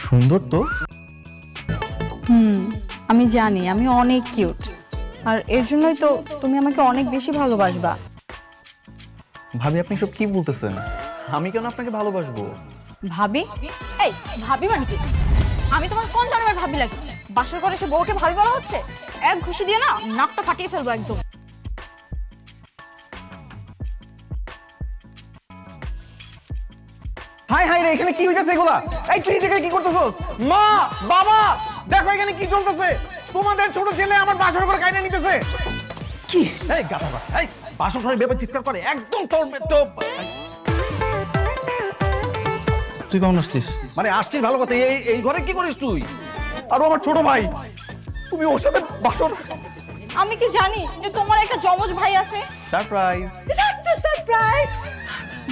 সুন্দর তো। আমি জানি আমি অনেক কিউট, আর এর জন্যই তো তুমি আমাকে অনেক বেশি ভালোবাসবা। ভাবি আপনি সব কি বলতেছেন? আমি কেন আপনাকে ভালোবাসবো? ভাবি? এই ভাবি মানে কি? আমি তোমার কোন জন্মের ভাবি লাগি? বাসার ঘরে এসে বউকে ভাবি বলা হচ্ছে? এক ঘুষি দিয়ে না নাকটা ফাটিয়ে ফেলবো একদম। হাই হাই রে, এখানে কি হইতাছে এগুলা? এই তুই এখানে কি করতেছস? মা, বাবা, দেখো এখানে কি চলতেছে। তোমাদের ছোট ছেলে আমার বাসর ঘরে কাইনা নিতেছে। কি? এই গাধা বাবা, এই বাসর ঘরে বেবে চিৎকার করে, একদম তোর তো তুই কেমন আসছিস? মানে আসছিস ভালো কথা, এই ঘরে কি করিস তুই? আর ও আমার ছোট ভাই, তুমি ওর সাথে বাসর? আমি কি জানি যে তোমার একটা যমজ ভাই আছে? সারপ্রাইজ। সারপ্রাইজ!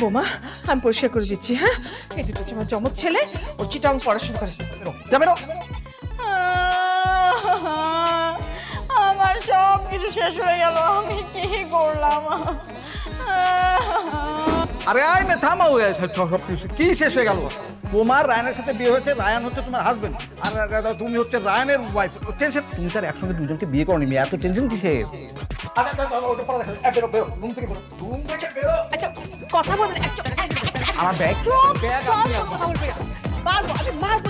বোমা, আমি পরিষ্কার করে দিচ্ছি। হ্যাঁ, এই দুটো হচ্ছে আমার জমজ ছেলে, ওর চিটাং পড়াশোনা করে। যাবে না? আমার সব কিছু শেষ হয়ে গেল, আমি কি করলাম? আরে আয় মে থামাও, সব কিছু কি শেষ হয়ে গেল? তোমার রায়ানের সাথে বিয়ে হয়েছে, রায়ান হচ্ছে তোমার হাজবেন্ড, আর তুমি হচ্ছে রায়ানের ওয়াইফ। টেনশন, তুমি তার একসঙ্গে দুজনকে বিয়ে করনি, এত টেনশন কিসের? আচ্ছা, কথা বলবেন একটু। আমার ব্যাগ কথা বলবেন না। মারবো, আমি মারবো।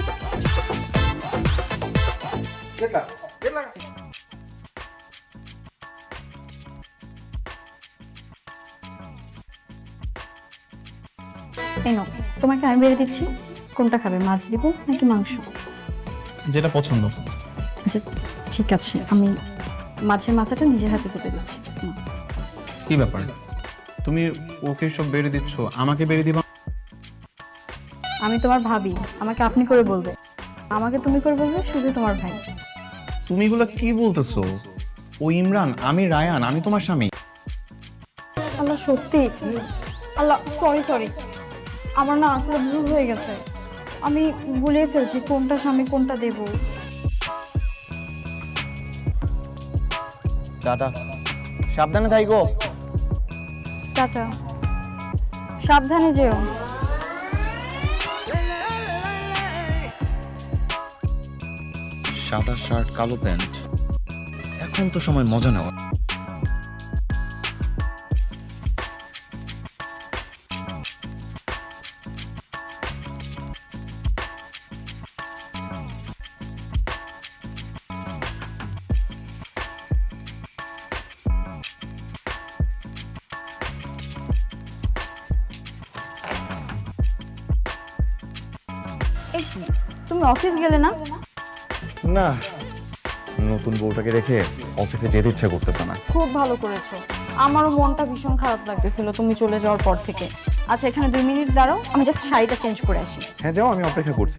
এই নাও, তোমাকে আমি বেড়ে দিচ্ছি। কোনটা খাবে, মাছ দিব নাকি মাংস? যেটা পছন্দ। আচ্ছা ঠিক আছে, আমি মাছের মাথাটা নিজের হাতে কেটে দিচ্ছি। নাও। কি ব্যাপার? তুমি ওকে সব বেড়ে দিচ্ছ, আমাকে বেড়ে দিবা? আমি তোমার ভাবি, আমাকে আপনি করে বলবে, আমাকে তুমি করে বলবে শুধু তোমার ভাই। তুমি এগুলা কি বলতেছো? ও ইমরান, আমি রায়ান, আমি তোমার স্বামী। আল্লাহ সত্যি, আল্লাহ সরি সরি, আমার না আসলে ভুল হয়ে গেছে। আমি ভুলিয়ে ফেলছি কোনটা স্বামী কোনটা দেব। টাটা, সাবধানে থাকো। টাটা, সাবধানে যেও। সাদা শার্ট, কালো প্যান্ট, এখন তো সময় মজা নেওয়া। এই তুমি অফিস গেলে না? না, নতুন বউটাকে রেখে অফিসে যেতে ইচ্ছা করতেছে না। খুব ভালো করেছো, আমারও মনটা ভীষণ খারাপ লাগতেছিল তুমি চলে যাওয়ার পর থেকে। আচ্ছা এখানে 2 মিনিট দাঁড়াও, আমি জাস্ট শাড়িটা চেঞ্জ করে আসি। হ্যাঁ যাও, আমি অপেক্ষা করছি।